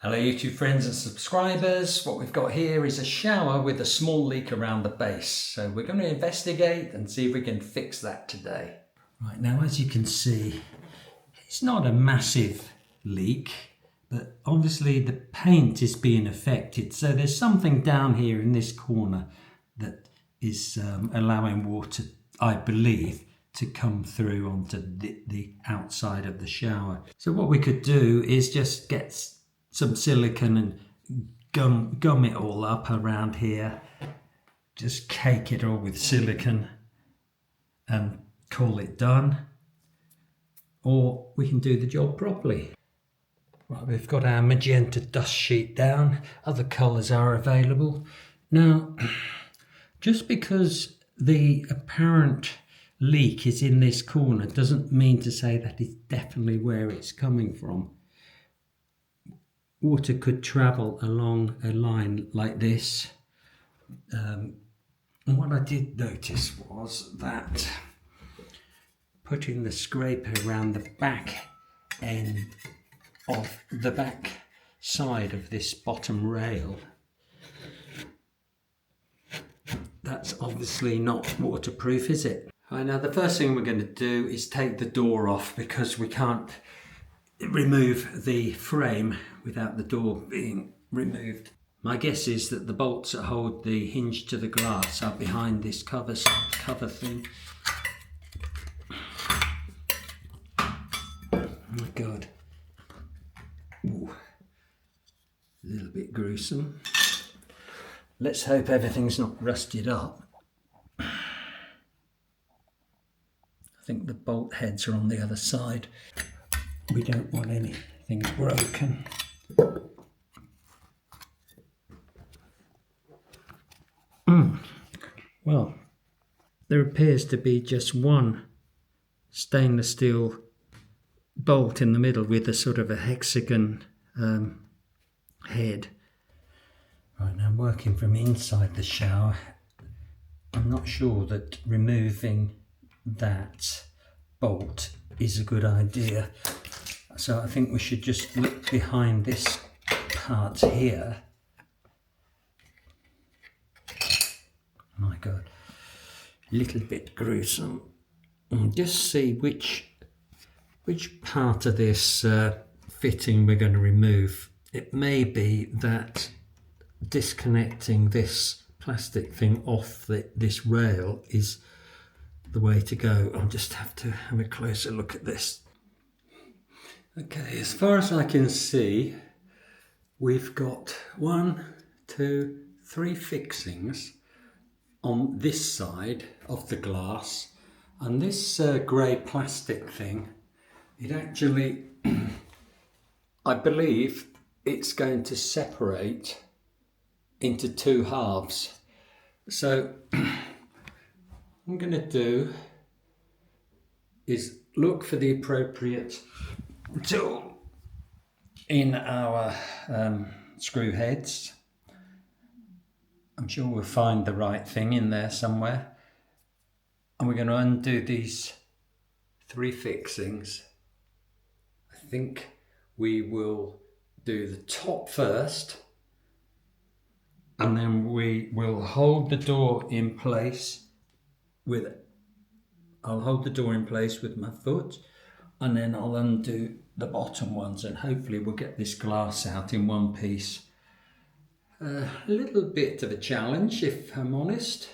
Hello YouTube friends and subscribers. What we've got here is a shower with a small leak around the base. So we're going to investigate and see if we can fix that today. Right, now as you can see, it's not a massive leak, but obviously the paint is being affected. So there's something down here in this corner that is allowing water, I believe, to come through onto the outside of the shower. So what we could do is just get some silicone and gum it all up around here. Just cake it all with silicone and call it done. Or we can do the job properly. Right, we've got our magenta dust sheet down. Other colours are available. Now, just because the apparent leak is in this corner doesn't mean to say that it's definitely where it's coming from. Water could travel along a line like this. And what I did notice was that putting the scraper around the back end of the back side of this bottom rail, that's obviously not waterproof, is it? Right, now the first thing we're going to do is take the door off, because we can't remove the frame without the door being removed. My guess is that the bolts that hold the hinge to the glass are behind this cover thing. Oh my God. Ooh. A little bit gruesome. Let's hope everything's not rusted up. I think the bolt heads are on the other side. We don't want anything broken. Well, there appears to be just one stainless steel bolt in the middle with a sort of a hexagon head. Right, now I'm working from inside the shower. I'm not sure that removing that bolt is a good idea. So I think we should just look behind this part here. My God, a little bit gruesome. And just see which part of this fitting we're going to remove. It may be that disconnecting this plastic thing off this rail is the way to go. I'll just have to have a closer look at this. Okay, as far as I can see, we've got 1, 2, 3 fixings on this side of the glass, and this grey plastic thing, it actually, I believe it's going to separate into 2 halves. So what I'm going to do is look for the appropriate tool in our screw heads. I'm sure we'll find the right thing in there somewhere. And we're going to undo these 3 fixings. I think we will do the top first, and then we will hold the door in place with, I'll hold the door in place with my foot, and then I'll undo the bottom ones, and hopefully we'll get this glass out in one piece. A little bit of a challenge, if I'm honest.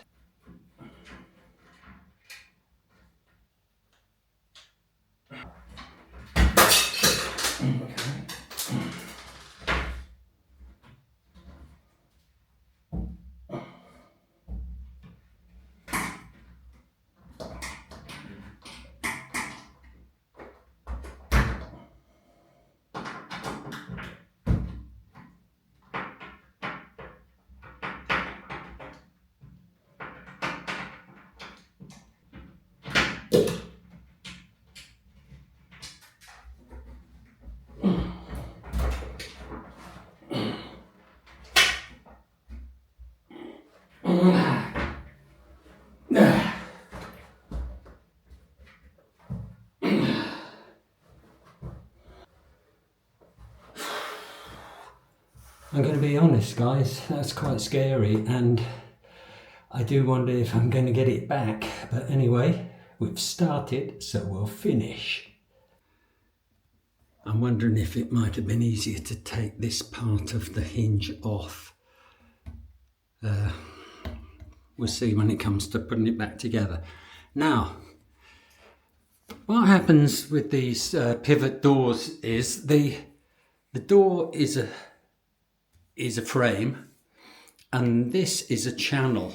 I'm going to be honest, guys, that's quite scary, and I do wonder if I'm going to get it back. But anyway, we've started, so we'll finish. I'm wondering if it might have been easier to take this part of the hinge off. We'll see when it comes to putting it back together. Now, what happens with these pivot doors is the door is a frame, and this is a channel.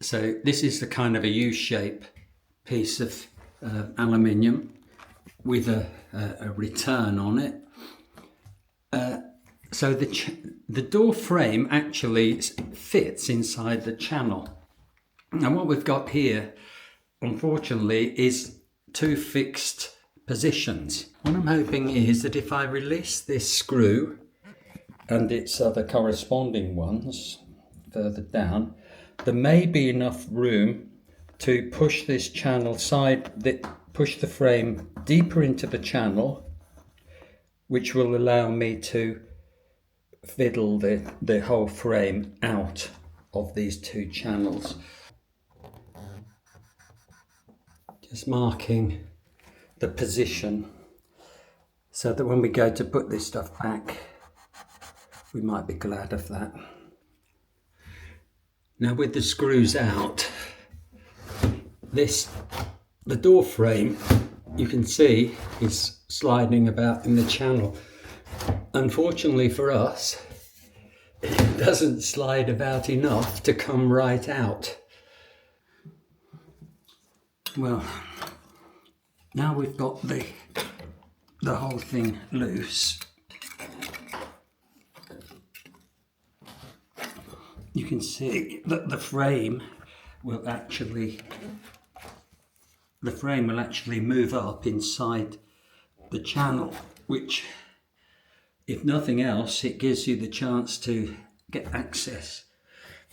So this is the kind of a U-shape piece of aluminium with a return on it. So the door frame actually fits inside the channel. And what we've got here, unfortunately, is two fixed positions. What I'm hoping is that if I release this screw and its other corresponding ones further down, there may be enough room to push this channel push the frame deeper into the channel, which will allow me to fiddle the whole frame out of these two channels. Just marking the position so that when we go to put this stuff back, we might be glad of that. Now, with the screws out, the door frame, you can see, is sliding about in the channel. Unfortunately for us, it doesn't slide about enough to come right out. Well, now we've got the whole thing loose, you can see that the frame will actually move up inside the channel, which, if nothing else, it gives you the chance to get access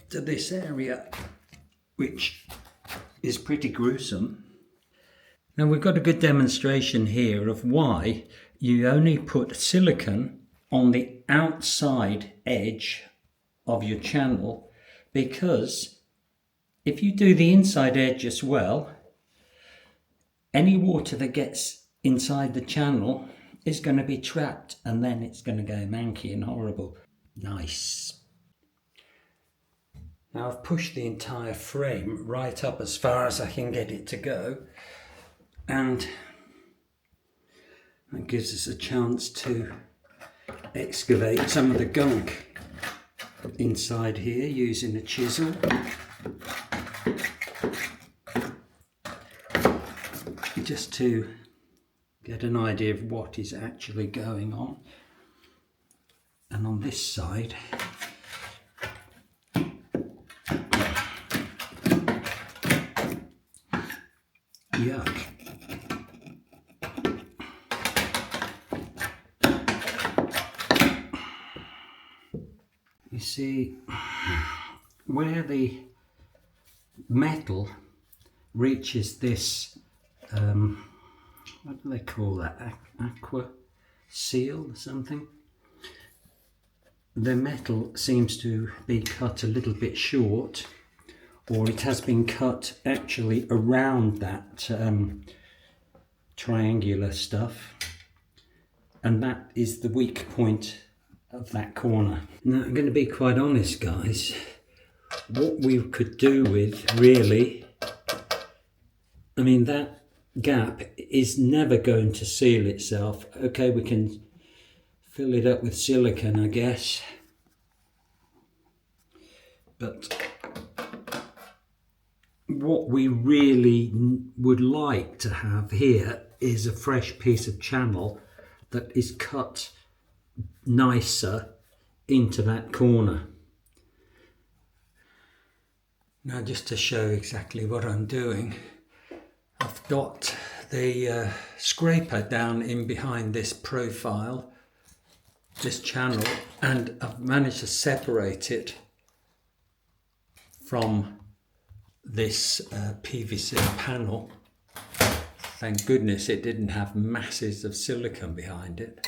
to this area, which is pretty gruesome. Now, we've got a good demonstration here of why you only put silicone on the outside edge of your channel, because if you do the inside edge as well, any water that gets inside the channel is going to be trapped, and then it's going to go manky and horrible. Nice. Now, I've pushed the entire frame right up as far as I can get it to go, and that gives us a chance to excavate some of the gunk inside here using a chisel. Just to get an idea of what is actually going on. And on this side, yuck. You see, where the metal reaches this, what do they call that? Aqua seal or something? The metal seems to be cut a little bit short, or it has been cut actually around that triangular stuff, and that is the weak point of that corner. Now, I'm going to be quite honest, guys. What we could do with, really, I mean, that gap is never going to seal itself. Okay, we can fill it up with silicone, I guess, but what we really would like to have here is a fresh piece of channel that is cut nicer into that corner. Now, just to show exactly what I'm doing, I've got the scraper down in behind this profile, this channel, and I've managed to separate it from this PVC panel. Thank goodness it didn't have masses of silicone behind it.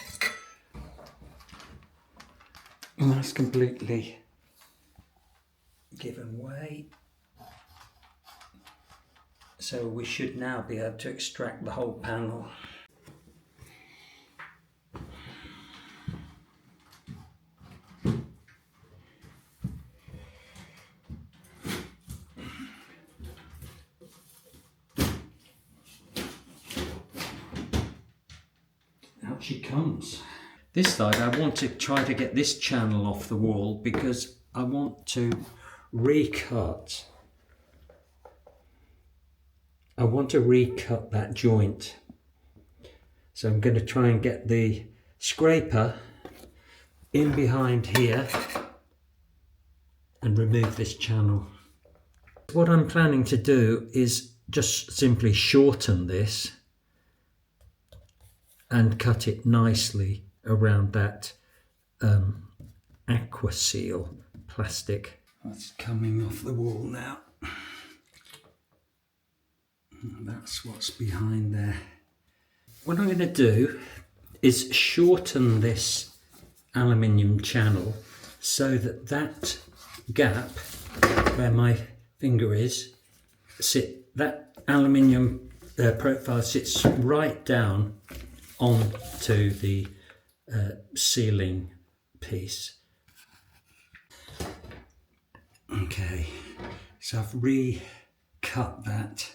And that's completely given way. So we should now be able to extract the whole panel. Out she comes. This side I want to try to get this channel off the wall because I want to recut. I want to recut that joint. So I'm going to try and get the scraper in behind here and remove this channel. What I'm planning to do is just simply shorten this and cut it nicely around that aqua seal plastic. That's coming off the wall now. That's what's behind there. What I'm going to do is shorten this aluminium channel so that that gap where my finger is, that aluminium profile sits right down onto the sealing piece. Okay, so I've recut that,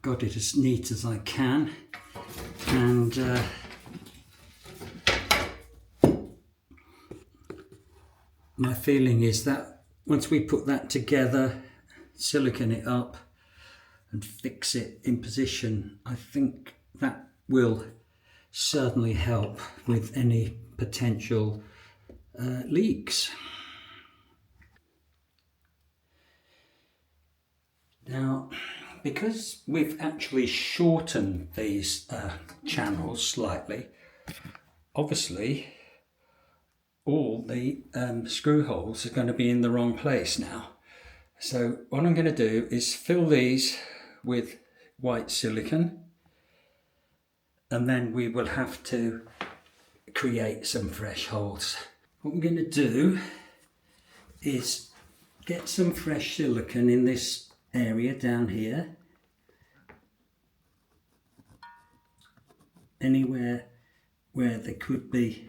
got it as neat as I can, and my feeling is that once we put that together, silicone it up and fix it in position, I think that will certainly help with any potential leaks. Now, because we've actually shortened these channels slightly, obviously all the screw holes are going to be in the wrong place now. So what I'm going to do is fill these with white silicone, and then we will have to create some fresh holes. What I'm going to do is get some fresh silicone in this area down here, anywhere where there could be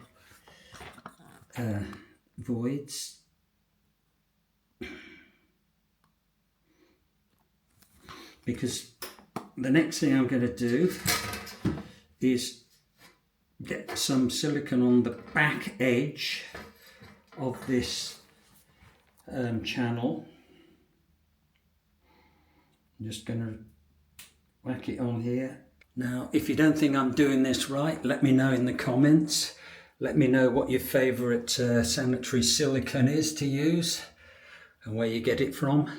voids. Because the next thing I'm going to do is get some silicone on the back edge of this channel. I'm just going to whack it on here. Now, if you don't think I'm doing this right, let me know in the comments. Let me know what your favourite sanitary silicone is to use and where you get it from.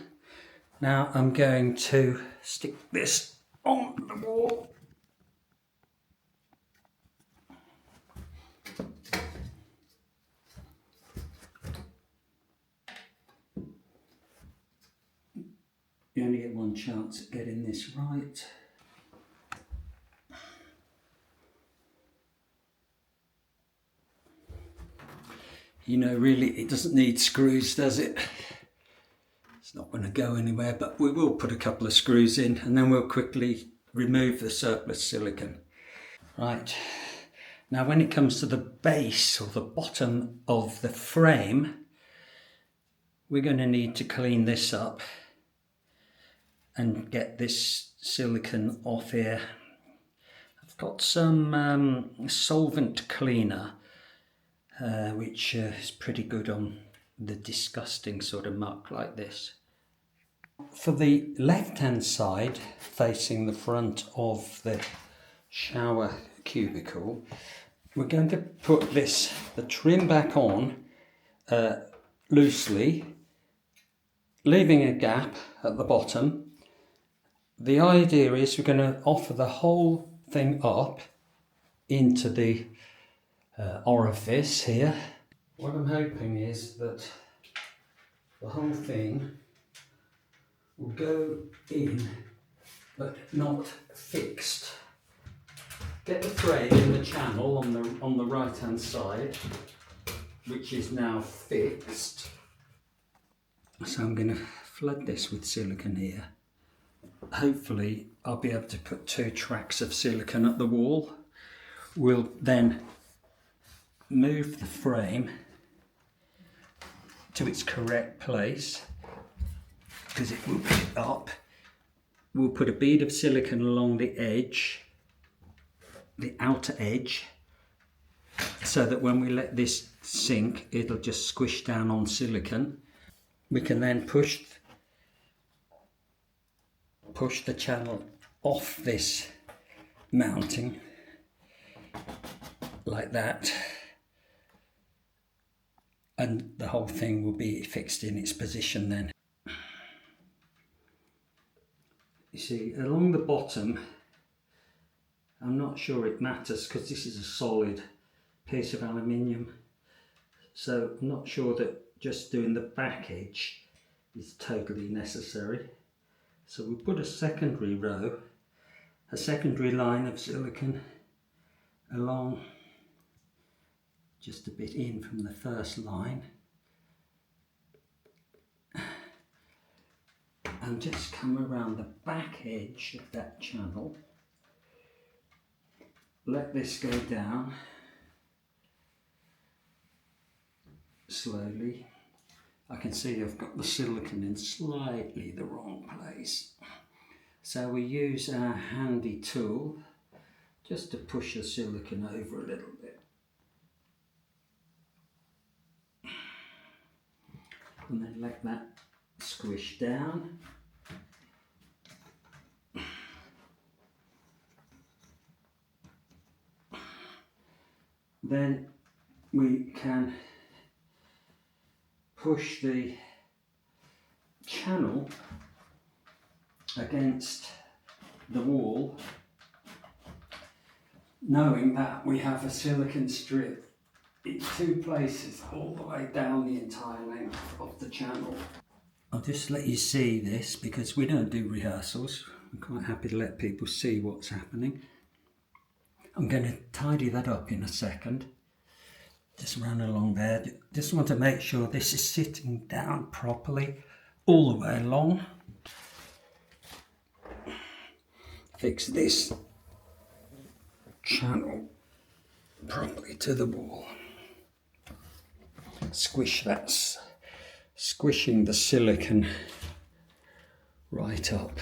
Now I'm going to stick this on the wall. You only get one chance at getting this right. You know, really, it doesn't need screws, does it? It's not going to go anywhere, but we will put a couple of screws in and then we'll quickly remove the surplus silicone. Right, now when it comes to the base or the bottom of the frame, we're going to need to clean this up and get this silicone off here. I've got some solvent cleaner, which is pretty good on the disgusting sort of muck like this. For the left hand side facing the front of the shower cubicle, we're going to put the trim back on loosely, leaving a gap at the bottom. The idea is we're going to offer the whole thing up into the orifice here. What I'm hoping is that the whole thing will go in but not fixed. Get the thread in the channel on the right hand side, which is now fixed. So I'm going to flood this with silicone here. Hopefully I'll be able to put 2 tracks of silicone up the wall. We'll then move the frame to its correct place because it will pick up. We'll put a bead of silicone along the edge, the outer edge, so that when we let this sink, it'll just squish down on silicone. We can then push the channel off this mounting like that, and the whole thing will be fixed in its position then. You see, along the bottom, I'm not sure it matters because this is a solid piece of aluminium, so I'm not sure that just doing the back edge is totally necessary. So we'll put a secondary row, a secondary line of silicone along, just a bit in from the first line, and just come around the back edge of that channel. Let this go down slowly. I can see I've got the silicone in slightly the wrong place. So we use our handy tool just to push the silicone over a little bit. And then let that squish down. Then we can push the channel against the wall, knowing that we have a silicone strip in 2 places all the way down the entire length of the channel. I'll just let you see this because we don't do rehearsals. I'm quite happy to let people see what's happening. I'm going to tidy that up in a second. Just run along there. Just want to make sure this is sitting down properly all the way along. Fix this channel properly to the wall. Squish that, squishing the silicone right up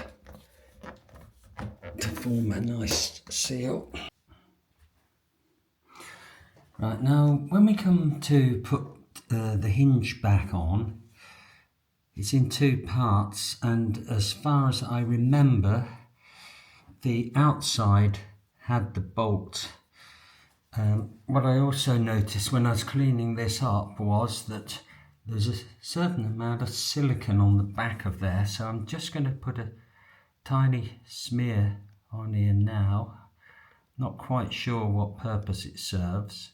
to form a nice seal. Right, now when we come to put the hinge back on, it's in 2 parts, and as far as I remember, the outside had the bolt. What I also noticed when I was cleaning this up was that there's a certain amount of silicone on the back of there, so I'm just going to put a tiny smear on here now. Not quite sure what purpose it serves.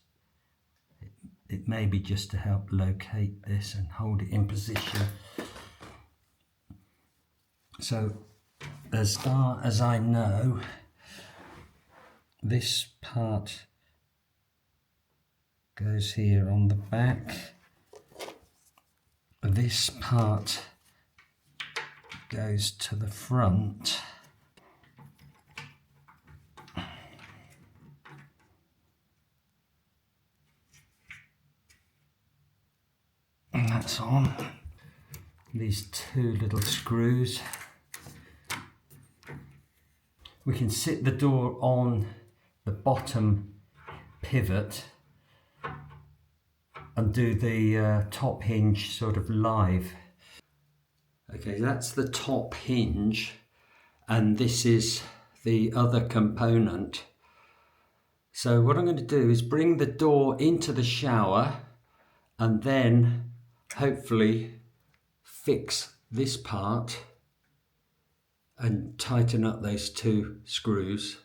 It may be just to help locate this and hold it in position. So as far as I know, this part goes here on the back. This part goes to the front. And that's on. These 2 little screws. We can sit the door on the bottom pivot and do the top hinge sort of live. Okay, that's the top hinge, and this is the other component. So what I'm going to do is bring the door into the shower and then hopefully fix this part and tighten up those 2 screws.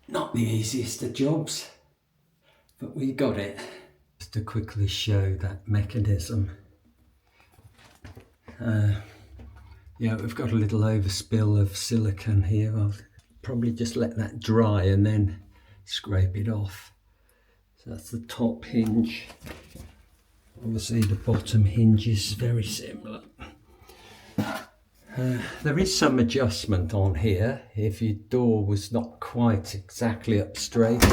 Not the easiest of jobs, but we got it. Just to quickly show that mechanism. Yeah, we've got a little overspill of silicone here. I'll probably just let that dry and then scrape it off. So that's the top hinge. Obviously the bottom hinge is very similar. There is some adjustment on here if your door was not quite exactly up straight.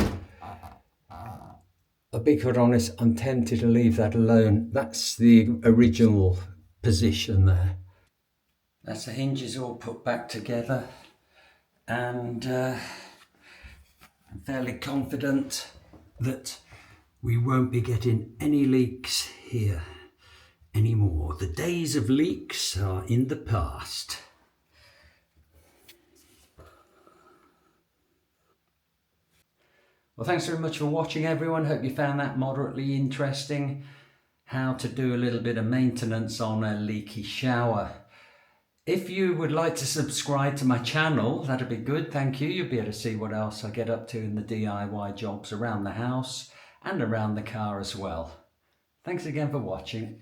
I'll be quite honest, I'm tempted to leave that alone. That's the original position there. That's the hinges all put back together, and I'm fairly confident that we won't be getting any leaks here anymore. The days of leaks are in the past. Well, thanks very much for watching, everyone. Hope you found that moderately interesting. How to do a little bit of maintenance on a leaky shower. If you would like to subscribe to my channel, that'd be good, thank you. You'll be able to see what else I get up to in the DIY jobs around the house and around the car as well. Thanks again for watching.